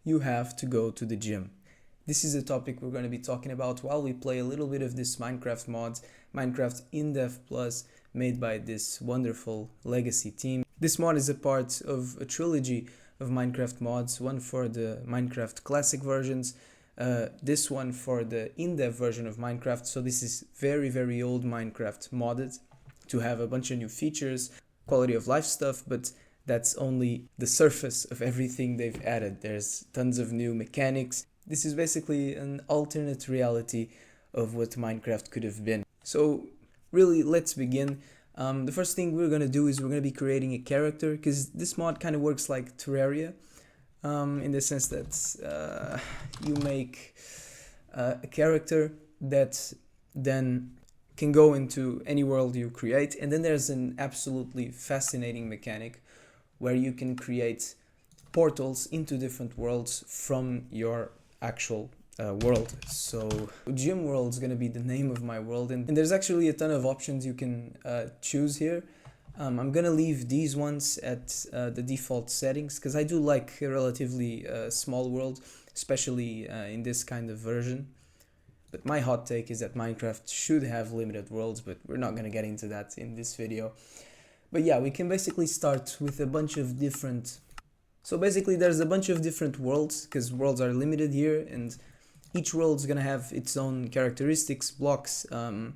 you have to go to the gym. This is a topic we're going to be talking about while we play a little bit of this Minecraft mod, Minecraft Indev Plus, made by this wonderful legacy team. This mod is a part of a trilogy of Minecraft mods, one for the Minecraft classic versions, this one for the Indev version of Minecraft. So this is very old Minecraft modded to have a bunch of new features, quality of life stuff, but that's only the surface of everything they've added. There's tons of new mechanics. This is basically an alternate reality of what Minecraft could have been. So really, let's begin. The first thing we're going to do is we're going to be creating a character, because this mod kind of works like Terraria, in the sense that you make a character that then can go into any world you create, and then there's an absolutely fascinating mechanic where you can create portals into different worlds from your actual world. So Gym World is going to be the name of my world, and there's actually a ton of options you can choose here. I'm going to leave these ones at the default settings, because I do like a relatively small world, especially in this kind of version. But my hot take is that Minecraft should have limited worlds, but we're not going to get into that in this video. But yeah, we can basically start with a bunch of different... So basically there's a bunch of different worlds, because worlds are limited here, and each world is going to have its own characteristics, blocks,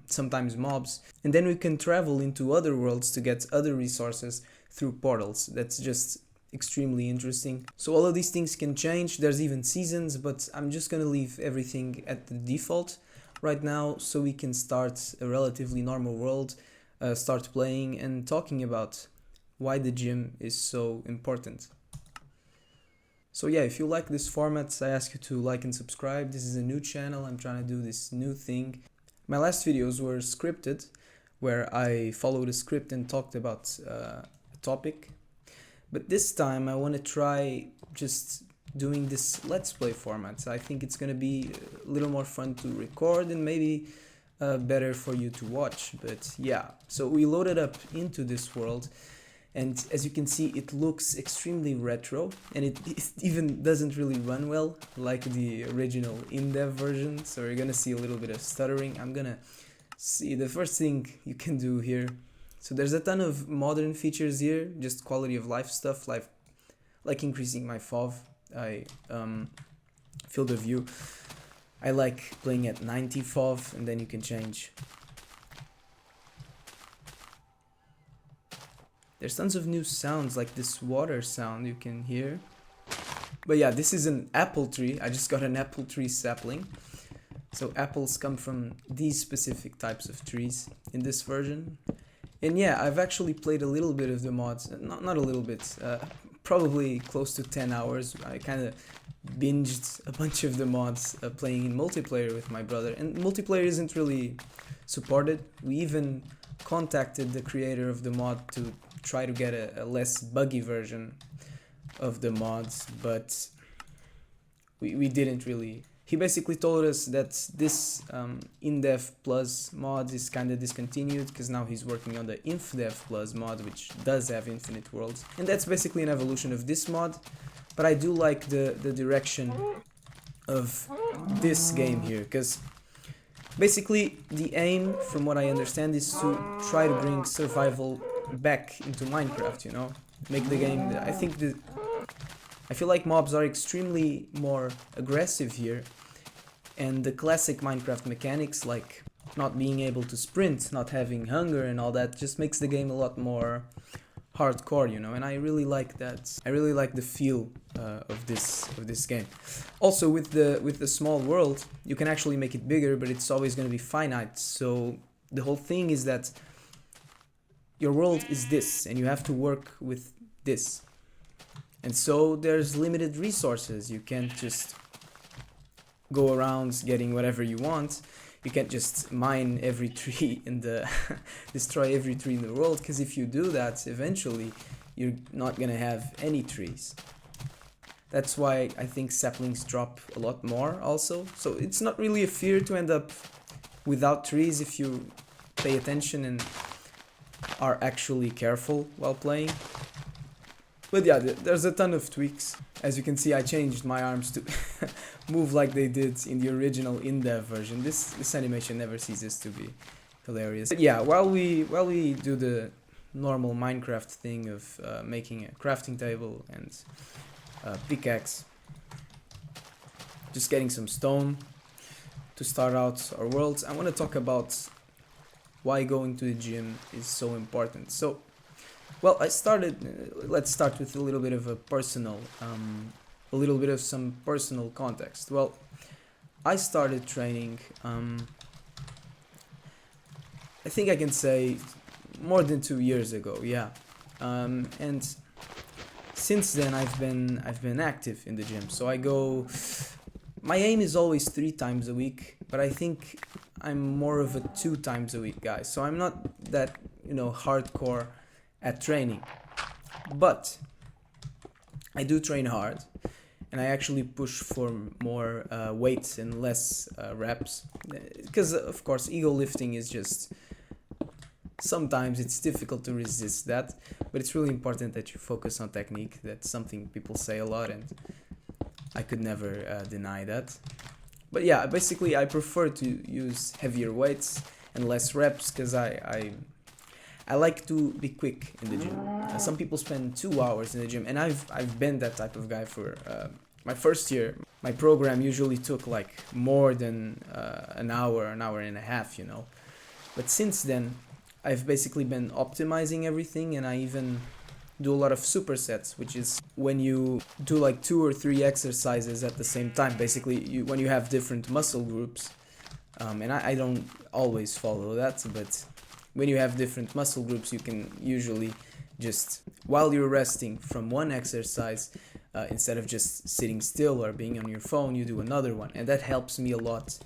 sometimes mobs. And then we can travel into other worlds to get other resources through portals. That's just extremely interesting. So all of these things can change. There's even seasons, but I'm just going to leave everything at the default right now, so we can start a relatively normal world, start playing and talking about why the gym is so important. So yeah, if you like this format, I ask you to like and subscribe. This is a new channel. I'm trying to do this new thing. My last videos were scripted, where I followed a script and talked about a topic. But this time I want to try just doing this Let's Play format. I think it's going to be a little more fun to record and maybe better for you to watch. But yeah, so we loaded up into this world. And as you can see, it looks extremely retro, and it even doesn't really run well like the original Indev version. So we're gonna see a little bit of stuttering. I'm gonna see the first thing you can do here. So there's a ton of modern features here, just quality of life stuff, like increasing my FOV, field of view. I like playing at 90 FOV, and then you can change. There's tons of new sounds, like this water sound you can hear. But yeah, this is an apple tree. I just got an apple tree sapling. So apples come from these specific types of trees in this version. And yeah, I've actually played a little bit of the mods. Not a little bit, probably close to 10 hours. I kind of binged a bunch of the mods playing in multiplayer with my brother. And multiplayer isn't really supported. We even contacted the creator of the mod to try to get a less buggy version of the mods, but we didn't really. He basically told us that this Indev Plus mod is kind of discontinued, because now he's working on the Indev Plus mod, which does have infinite worlds, and that's basically an evolution of this mod. But I do like the direction of this game here, because basically the aim, from what I understand, is to try to bring survival back into Minecraft, you know, make the game. I feel like mobs are extremely more aggressive here, and the classic Minecraft mechanics, like not being able to sprint, not having hunger and all that, just makes the game a lot more hardcore, you know, and I really like that. I really like the feel of this game. Also, with the small world, you can actually make it bigger, but it's always going to be finite. So the whole thing is that your world is this, and you have to work with this. And so there's limited resources. You can't just go around getting whatever you want. You can't just mine every tree in the destroy every tree in the world, because if you do that, eventually you're not gonna have any trees. That's why I think saplings drop a lot more also. So it's not really a fear to end up without trees if you pay attention and are actually careful while playing. But yeah, there's a ton of tweaks. As you can see, I changed my arms to move like they did in the original Indev version. This animation never ceases to be hilarious. But yeah, while we do the normal Minecraft thing of making a crafting table and pickaxe, just getting some stone to start out our worlds, I want to talk about why going to the gym is so important. So, well, let's start with a little bit of some personal context. Well, I started training, I think I can say more than 2 years ago, yeah. And since then I've been active in the gym. So I go, my aim is always 3 times a week, but I think I'm more of a 2 times a week guy. So I'm not that, hardcore at training. But I do train hard, and I actually push for more weights and less reps. Because of course ego lifting is just, sometimes it's difficult to resist that, but it's really important that you focus on technique. That's something people say a lot, and I could never deny that. But yeah, basically I prefer to use heavier weights and less reps because I like to be quick in the gym. Some people spend 2 hours in the gym, and I've been that type of guy for my first year. My program usually took like more than an hour and a half, But since then, I've basically been optimizing everything, and I even do a lot of supersets, which is when you do like 2 or 3 exercises at the same time. Basically, when you have different muscle groups, and I don't always follow that, but when you have different muscle groups, you can usually just, while you're resting from one exercise, instead of just sitting still or being on your phone, you do another one, and that helps me a lot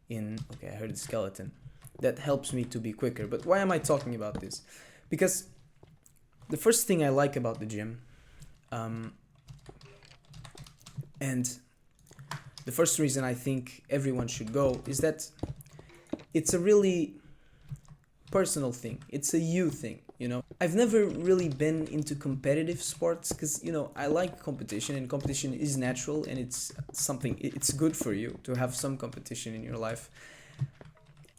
in, okay, I heard a skeleton. That helps me to be quicker. But why am I talking about this? Because the first thing I like about the gym, and the first reason I think everyone should go, is that it's a really personal thing. It's a you thing, I've never really been into competitive sports because, I like competition, and competition is natural, and it's good for you to have some competition in your life.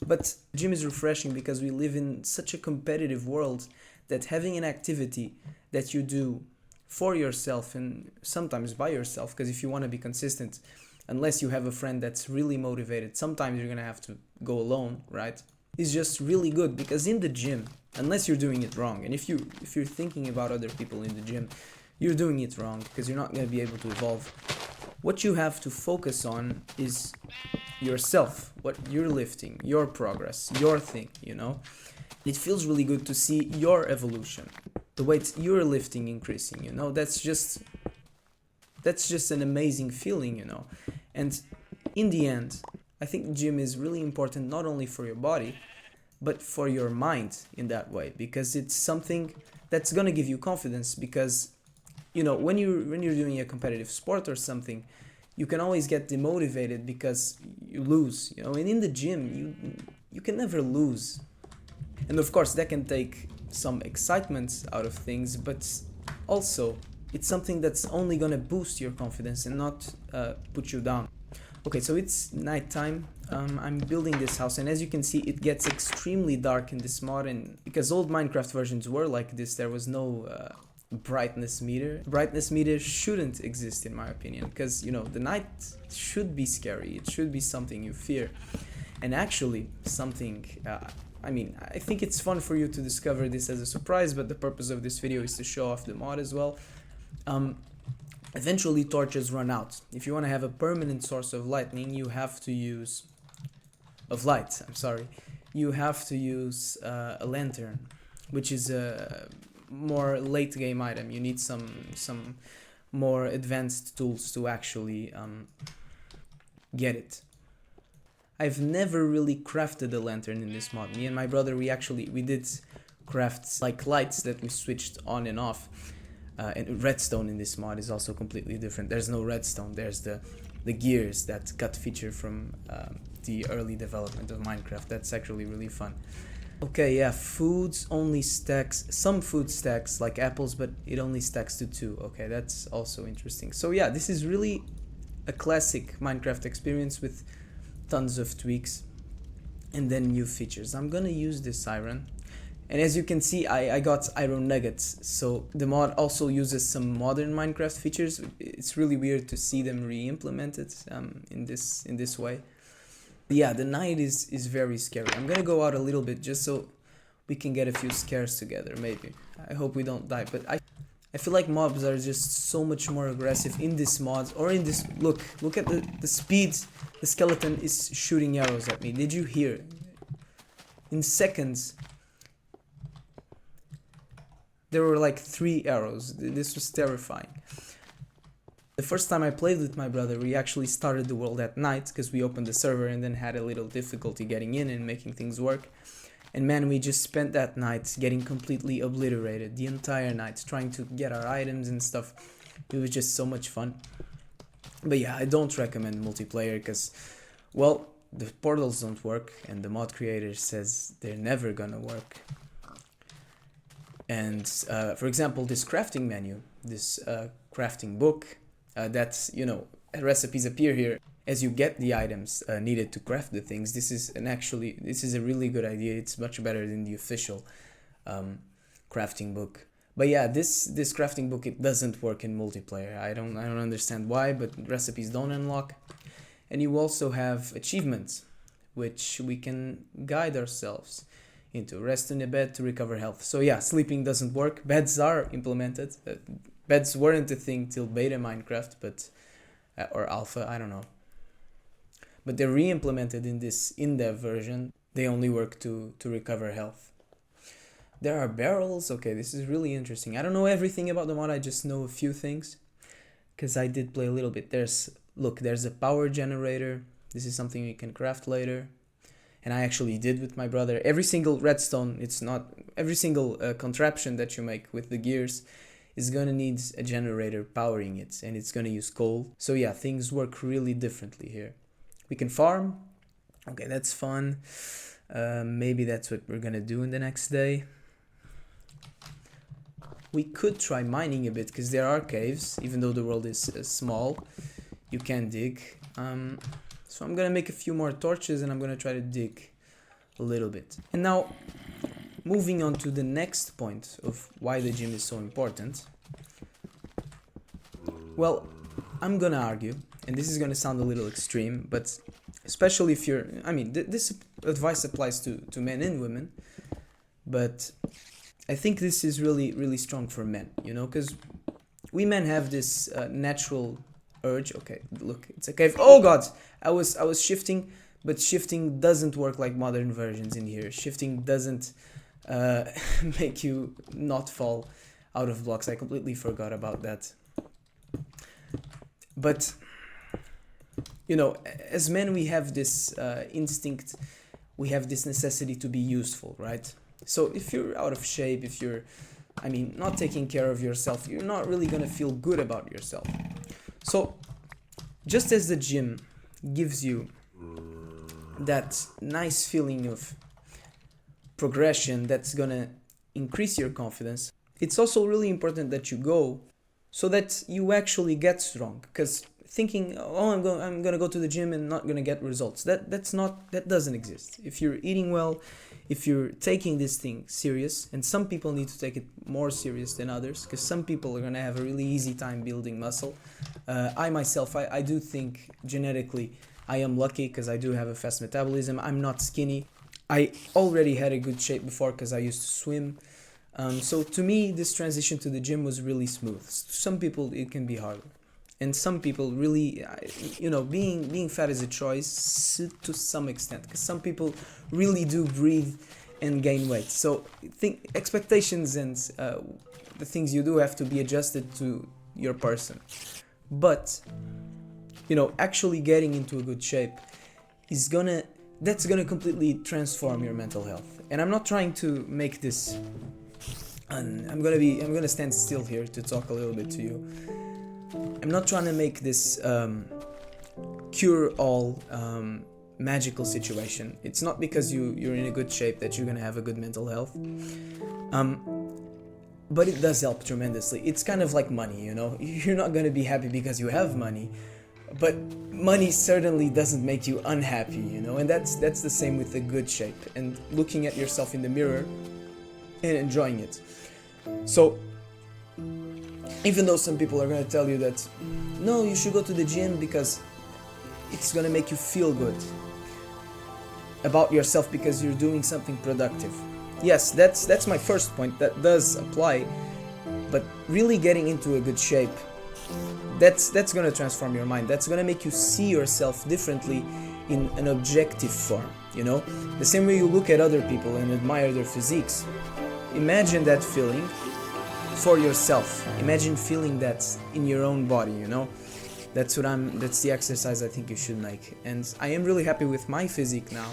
But gym is refreshing because we live in such a competitive world that having an activity that you do for yourself, and sometimes by yourself, because if you want to be consistent, unless you have a friend that's really motivated, sometimes you're going to have to go alone, right? Is just really good, because in the gym, unless you're doing it wrong, and if you're thinking about other people in the gym, you're doing it wrong, because you're not going to be able to evolve. What you have to focus on is yourself, what you're lifting, your progress, your thing, It feels really good to see your evolution, the weights you're lifting increasing, That's just an amazing feeling, And in the end, I think gym is really important not only for your body, but for your mind in that way, because it's something that's going to give you confidence. Because when you're doing a competitive sport or something, you can always get demotivated because you lose, and in the gym you can never lose. And of course that can take some excitement out of things, but also it's something that's only going to boost your confidence and not put you down. Okay, so it's nighttime. I'm building this house, and as you can see, it gets extremely dark in this mod, and because old Minecraft versions were like this, there was no brightness meter. Brightness meter shouldn't exist, in my opinion, because the night should be scary. It should be something you fear, and actually something, I think it's fun for you to discover this as a surprise, but the purpose of this video is to show off the mod as well. Eventually torches run out. If you want to have a permanent source of lightning, you have to use you have to use a lantern, which is a more late game item. You need some more advanced tools to actually get it. I've never really crafted a lantern in this mod. Me and my brother, we did craft like lights that we switched on and off. And redstone in this mod is also completely different. There's no redstone. There's the gears, that cut feature from the early development of Minecraft. That's actually really fun. Okay, yeah, foods only stacks, some food stacks like apples, but it only stacks to 2. Okay, that's also interesting. So yeah, this is really a classic Minecraft experience with tons of tweaks and then new features. I'm gonna use this iron. And as you can see, I got iron nuggets. So the mod also uses some modern Minecraft features. It's really weird to see them re-implemented in this way. Yeah, the night is very scary. I'm gonna go out a little bit just so we can get a few scares together, maybe. I hope we don't die, but I feel like mobs are just so much more aggressive in this mod or in this. Look at the speed. The skeleton is shooting arrows at me. Did you hear? In seconds there were like 3 arrows. This was terrifying. The first time I played with my brother, we actually started the world at night because we opened the server and then had a little difficulty getting in and making things work. And man, we just spent that night getting completely obliterated the entire night, trying to get our items and stuff. It was just so much fun. But yeah, I don't recommend multiplayer because, well, the portals don't work and the mod creator says they're never gonna work. And for example, this crafting menu, this crafting book, that's, you know, recipes appear here as you get the items needed to craft the things. This is a really good idea. It's much better than the official crafting book. But yeah, this crafting book, it doesn't work in multiplayer. I don't understand why, but recipes don't unlock. And you also have achievements, which we can guide ourselves into. Rest in a bed to recover health. So yeah, sleeping doesn't work. Beds are implemented. Beds weren't a thing till beta Minecraft, but or alpha, I don't know. But they're re-implemented in this Indev version. They only work to recover health. There are barrels. Okay, this is really interesting. I don't know everything about the mod. I just know a few things because I did play a little bit. There's a power generator. This is something you can craft later. And I actually did with my brother. Every single redstone, every single contraption that you make with the gears is gonna need a generator powering it, and it's gonna use coal. So yeah, things work really differently here. We can farm. Okay, that's fun. Maybe that's what we're gonna do in the next day. We could try mining a bit because there are caves, even though the world is small. You can dig. So I'm gonna make a few more torches and I'm gonna try to dig a little bit. And now, moving on to the next point of why the gym is so important. Well, I'm gonna argue, and this is gonna sound a little extreme, but especially if you're, this advice applies to men and women, but I think this is really, really strong for men, you know, because we men have this natural urge. Okay, look, it's a cave. Oh god, I was shifting, but shifting doesn't work like modern versions in here. Shifting doesn't make you not fall out of blocks. I completely forgot about that. But you know, as men, we have this instinct, we have this necessity to be useful, right? So if you're out of shape, if you're, not taking care of yourself, you're not really gonna feel good about yourself. So just as the gym gives you that nice feeling of progression that's gonna increase your confidence, it's also really important that you go so that you actually get strong. Because thinking, oh, I'm gonna go to the gym and not gonna get results, that doesn't exist. If you're eating well, if you're taking this thing serious, and some people need to take it more serious than others, because some people are gonna have a really easy time building muscle. I myself, I do think genetically I am lucky because I do have a fast metabolism. I'm not skinny. I already had a good shape before because I used to swim. So to me, this transition to the gym was really smooth. Some people, it can be harder. And some people really, being fat is a choice to some extent, because some people really do breathe and gain weight. So expectations and the things you do have to be adjusted to your person. But, actually getting into a good shape that's gonna completely transform your mental health. And I'm not trying to make this, I'm gonna stand still here to talk a little bit to you. I'm not trying to make this cure-all magical situation. It's not because you're in a good shape that you're gonna have a good mental health. But it does help tremendously. It's kind of like money, you know? You're not gonna be happy because you have money, but money certainly doesn't make you unhappy, you know? And that's the same with a good shape and looking at yourself in the mirror and enjoying it. So even though some people are gonna tell you that no, you should go to the gym because it's gonna make you feel good about yourself because you're doing something productive. Yes, that's my first point. That does apply, but really getting into a good shape, that's gonna transform your mind. That's gonna make you see yourself differently in an objective form, you know? The same way you look at other people and admire their physiques. Imagine that feeling for yourself. Imagine feeling that in your own body, you know? That's the exercise I think you should make. And I am really happy with my physique now.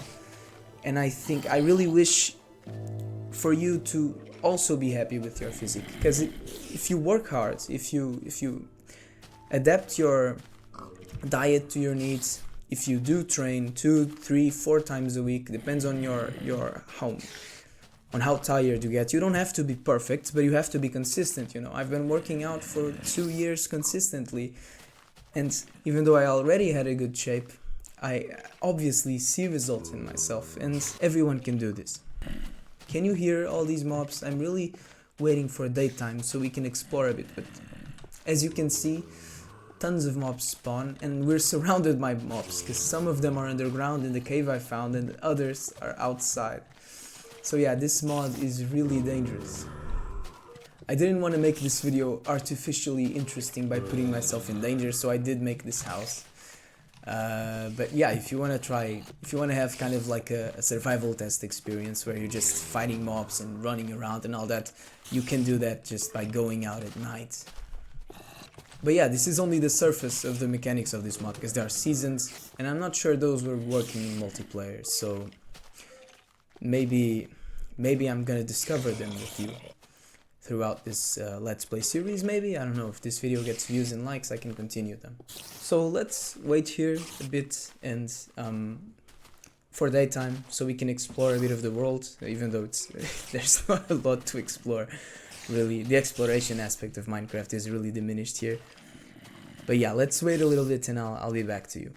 And I really wish for you to also be happy with your physique, because if you work hard, if you adapt your diet to your needs, if you do train 2, 3, 4 times a week, depends on your home, on how tired you get. You don't have to be perfect, but you have to be consistent, you know. I've been working out for 2 years consistently, and even though I already had a good shape, I obviously see results in myself, and everyone can do this. Can you hear all these mobs? I'm really waiting for daytime so we can explore a bit, but as you can see, tons of mobs spawn, and we're surrounded by mobs, because some of them are underground in the cave I found, and others are outside. So yeah, this mod is really dangerous. I didn't want to make this video artificially interesting by putting myself in danger, so I did make this house. But yeah, if you want to have kind of like a survival test experience where you're just fighting mobs and running around and all that, you can do that just by going out at night. But yeah, this is only the surface of the mechanics of this mod, because there are seasons, and I'm not sure those were working in multiplayer, so maybe I'm gonna discover them with you throughout this Let's Play series. Maybe, I don't know, if this video gets views and likes, I can continue them. So let's wait here a bit and for daytime, so we can explore a bit of the world, even though there's not a lot to explore, really. The exploration aspect of Minecraft is really diminished here. But yeah, let's wait a little bit and I'll be back to you.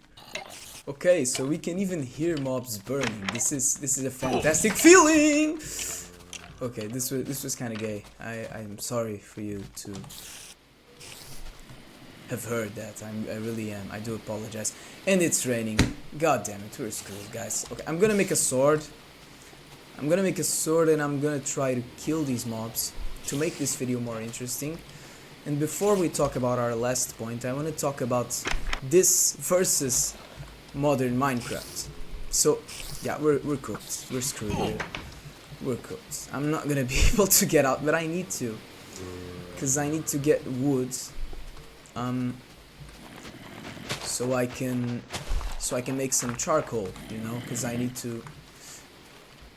Okay, so we can even hear mobs burning. This is a fantastic feeling! Okay, this was kind of gay. I'm sorry for you to have heard that. I really am. I do apologize. And it's raining. God damn it, we're screwed, guys. Okay, I'm gonna make a sword. And I'm gonna try to kill these mobs to make this video more interesting. And before we talk about our last point, I want to talk about this versus modern Minecraft. So yeah, we're cooked. We're screwed here. We're cooked. I'm not gonna be able to get out, but I need to, because I need to get wood, so I can make some charcoal, you know, because I need to.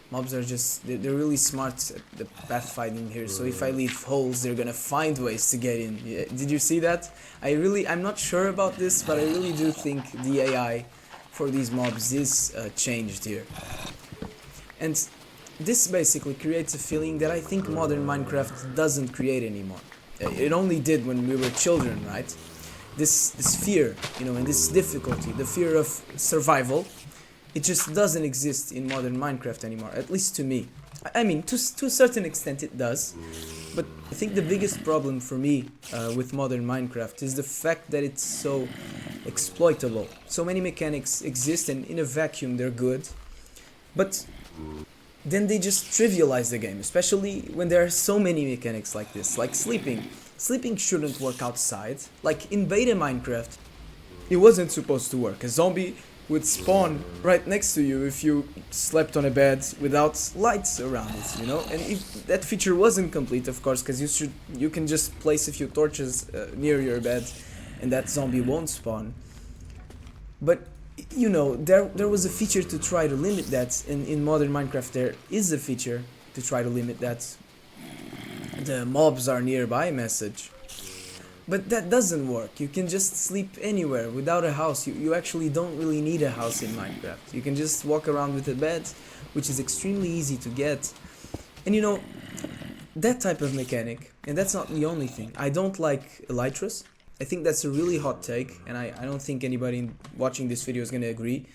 Mobs are just, they're really smart at the pathfinding here, so if I leave holes, they're gonna find ways to get in. Yeah, did you see that? I'm not sure about this, but I really do think the AI for these mobs is changed here. And this basically creates a feeling that I think modern Minecraft doesn't create anymore. It only did when we were children, right? This fear, you know, and this difficulty, the fear of survival, it just doesn't exist in modern Minecraft anymore, at least to me. I mean, to a certain extent it does, but I think the biggest problem for me with modern Minecraft is the fact that it's so exploitable. So many mechanics exist, and in a vacuum they're good, but then they just trivialize the game, especially when there are so many mechanics like this, like sleeping. Sleeping shouldn't work outside. Like in beta Minecraft, it wasn't supposed to work. A zombie would spawn right next to you if you slept on a bed without lights around it, you know? And if that feature wasn't complete, of course, because you can just place a few torches near your bed and that zombie won't spawn. But you know, there was a feature to try to limit that, and in modern Minecraft there is a feature to try to limit that. The mobs are nearby message. But that doesn't work. You can just sleep anywhere without a house. You actually don't really need a house in Minecraft. You can just walk around with a bed, which is extremely easy to get. And you know, that type of mechanic, and that's not the only thing. I don't like elytras. I think that's a really hot take, and I don't think anybody watching this video is going to agree.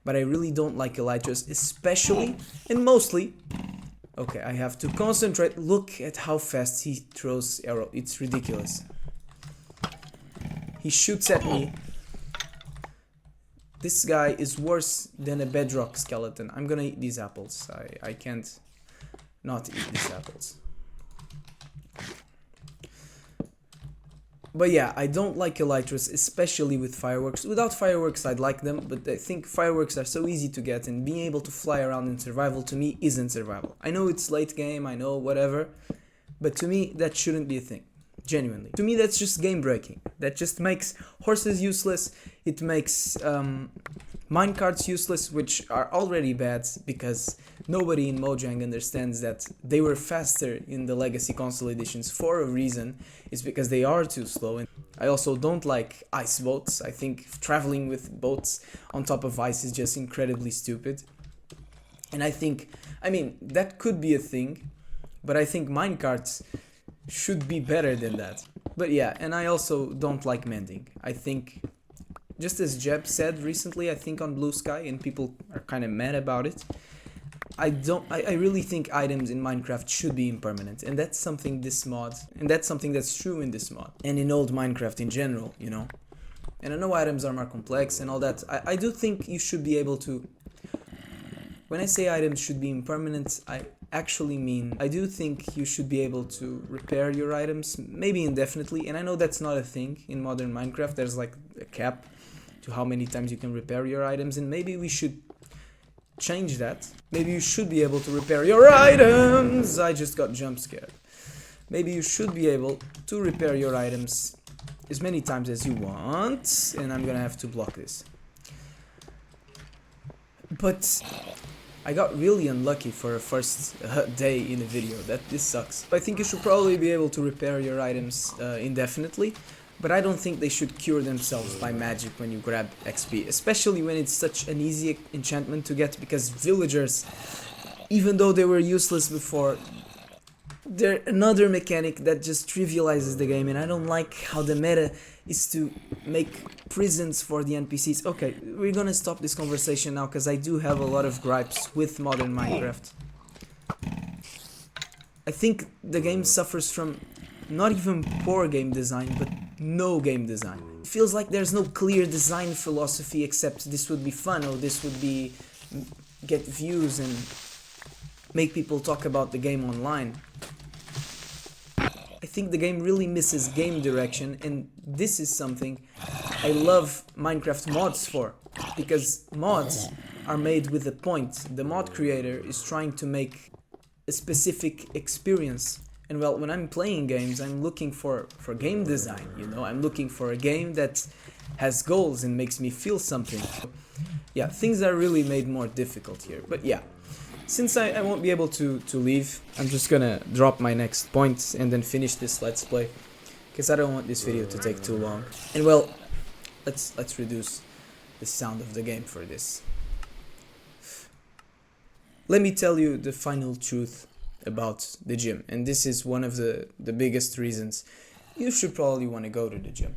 But I really don't like elytras, especially and mostly. Okay, I have to concentrate. Look at how fast he throws arrow. It's ridiculous. He shoots at me. This guy is worse than a bedrock skeleton. I'm gonna eat these apples. I can't not eat these apples. But yeah, I don't like elytras, especially with fireworks. Without fireworks, I'd like them, but I think fireworks are so easy to get, and being able to fly around in survival, to me, isn't survival. I know it's late game, I know, whatever, but to me, that shouldn't be a thing. Genuinely. To me, that's just game breaking. That just makes horses useless. It makes minecarts useless, which are already bad because nobody in Mojang understands that they were faster in the Legacy console editions for a reason. It's because they are too slow. And I also don't like ice boats. I think traveling with boats on top of ice is just incredibly stupid. And I think, I mean, that could be a thing, but I think minecarts should be better than that. But yeah, and I also don't like mending. I think, just as Jeb said recently, I think on Blue Sky, and people are kind of mad about it, I really think items in Minecraft should be impermanent, and that's something this mod, and that's something that's true in this mod, and in old Minecraft in general, you know. And I know items are more complex and all that. I do think you should be able to, when I say items should be impermanent, I actually mean, I do think you should be able to repair your items, maybe indefinitely, and I know that's not a thing in modern Minecraft. There's like a cap to how many times you can repair your items, and maybe we should change that. Maybe you should be able to repair your items. I just got jump scared. Maybe you should be able to repair your items as many times as you want, and I'm gonna have to block this. But I got really unlucky for a first day in a video. This sucks. I think you should probably be able to repair your items indefinitely, but I don't think they should cure themselves by magic when you grab XP, especially when it's such an easy enchantment to get, because villagers, even though they were useless before, they're another mechanic that just trivializes the game, and I don't like how the meta is to make prisons for the NPCs. Okay, we're gonna stop this conversation now because I do have a lot of gripes with modern Minecraft. I think the game suffers from not even poor game design, but no game design. It feels like there's no clear design philosophy except this would be fun, or this would be get views and make people talk about the game online. I think the game really misses game direction, and this is something I love Minecraft mods for, because mods are made with a point. The mod creator is trying to make a specific experience, and well, when I'm playing games, I'm looking for game design, you know. I'm looking for a game that has goals and makes me feel something. Yeah, things are really made more difficult here, but yeah. Since I won't be able to leave, I'm just gonna drop my next point and then finish this Let's Play, because I don't want this video to take too long. And well, let's reduce the sound of the game for this. Let me tell you the final truth about the gym, and this is one of the biggest reasons you should probably want to go to the gym.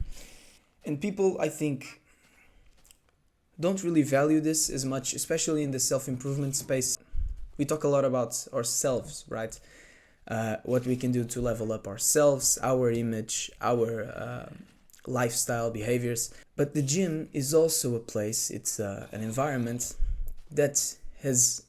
And people, I think, don't really value this as much, especially in the self-improvement space. We talk a lot about ourselves, right? What we can do to level up ourselves, our image, our lifestyle, behaviors. But the gym is also a place, it's an environment that has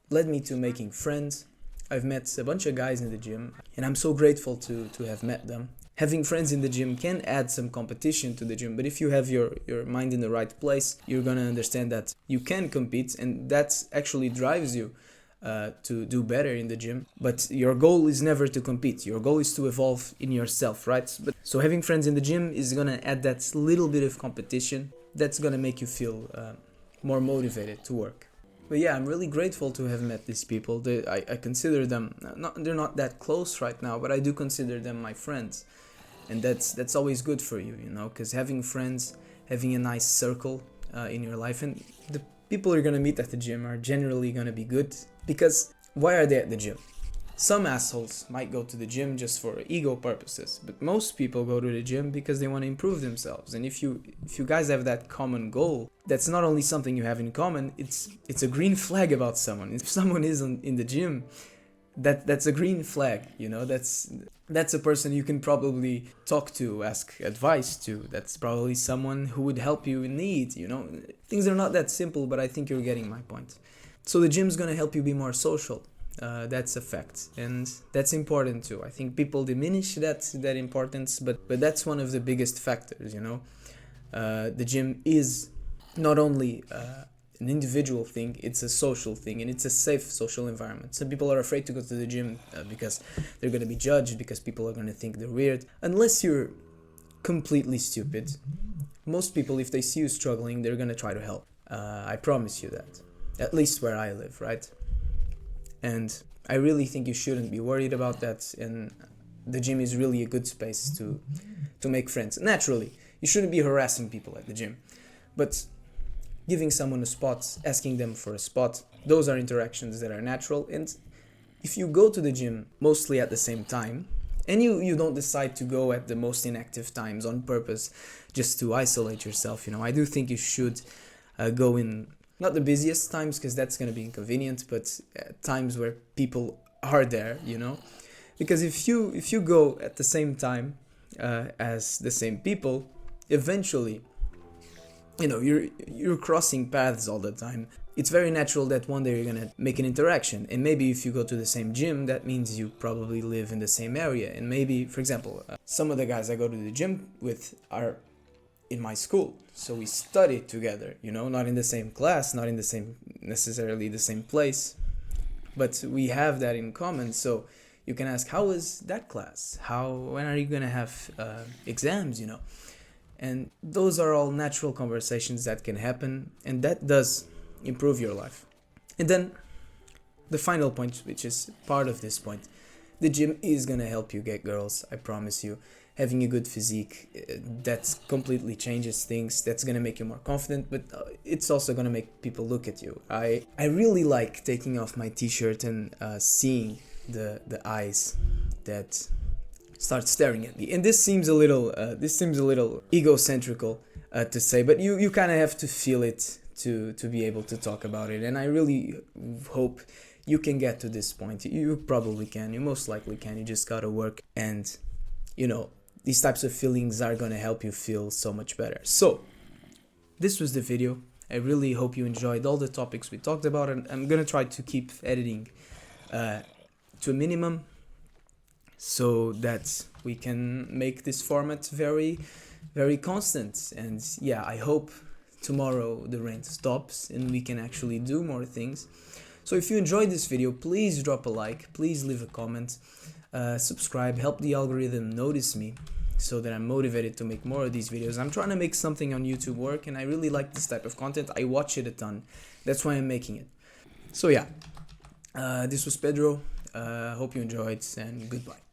led me to making friends. I've met a bunch of guys in the gym, and I'm so grateful to have met them. Having friends in the gym can add some competition to the gym, but if you have your mind in the right place, you're gonna understand that you can compete, and that actually drives you to do better in the gym. But your goal is never to compete. Your goal is to evolve in yourself, right? So having friends in the gym is gonna add that little bit of competition that's gonna make you feel more motivated to work. But yeah, I'm really grateful to have met these people. I consider them, they're not that close right now, but I do consider them my friends. and that's always good for you, you know, because having friends, having a nice circle in your life, and the people you're gonna meet at the gym are generally gonna be good. Because why are they at the gym? Some assholes might go to the gym just for ego purposes, but most people go to the gym because they want to improve themselves. And if you guys have that common goal, that's not only something you have in common, it's a green flag about someone. If someone is in the gym, that's a green flag, you know. That's a person you can probably talk to, ask advice to. That's probably someone who would help you in need, you know. Things are not that simple, but I think you're getting my point. So the gym's gonna help you be more social. That's a fact, and that's important too. I think people diminish that importance, but that's one of the biggest factors, you know. The gym is not only an individual thing, it's a social thing, and it's a safe social environment. Some people are afraid to go to the gym because they're going to be judged, because people are going to think they're weird. Unless you're completely stupid, most people, if they see you struggling, they're going to try to help. I promise you that. At least where I live, right? And I really think you shouldn't be worried about that, and the gym is really a good space to make friends. Naturally, you shouldn't be harassing people at the gym, but giving someone a spot, asking them for a spot, those are interactions that are natural. And if you go to the gym mostly at the same time, and you don't decide to go at the most inactive times on purpose just to isolate yourself, you know, I do think you should go in, not the busiest times, because that's going to be inconvenient, but times where people are there, you know. Because if you go at the same time as the same people, eventually, you know, you're crossing paths all the time. It's very natural that one day you're gonna make an interaction, and maybe if you go to the same gym, that means you probably live in the same area. And maybe, for example, some of the guys I go to the gym with are in my school, so we study together, you know, not in the same class, not in the same, necessarily the same place, but we have that in common. So you can ask, how is that class? When are you gonna have exams, you know? And those are all natural conversations that can happen, and that does improve your life. And then the final point, which is part of this point, the gym is gonna help you get girls, I promise you. Having a good physique, that completely changes things. That's gonna make you more confident, but it's also gonna make people look at you. I really like taking off my t-shirt and seeing the eyes that start staring at me. And this seems a little egocentrical to say, but you kind of have to feel it to be able to talk about it. And I really hope you can get to this point. You probably can, you most likely can. You just gotta work, and you know, these types of feelings are gonna help you feel so much better. So this was the video. I really hope you enjoyed all the topics we talked about, and I'm gonna try to keep editing to a minimum, so that we can make this format very, very constant. And yeah, I hope tomorrow the rain stops and we can actually do more things. So if you enjoyed this video, please drop a like, please leave a comment, subscribe, help the algorithm notice me so that I'm motivated to make more of these videos. I'm trying to make something on YouTube work, and I really like this type of content. I watch it a ton, that's why I'm making it. So yeah, this was Pedro. Hope you enjoyed, and goodbye.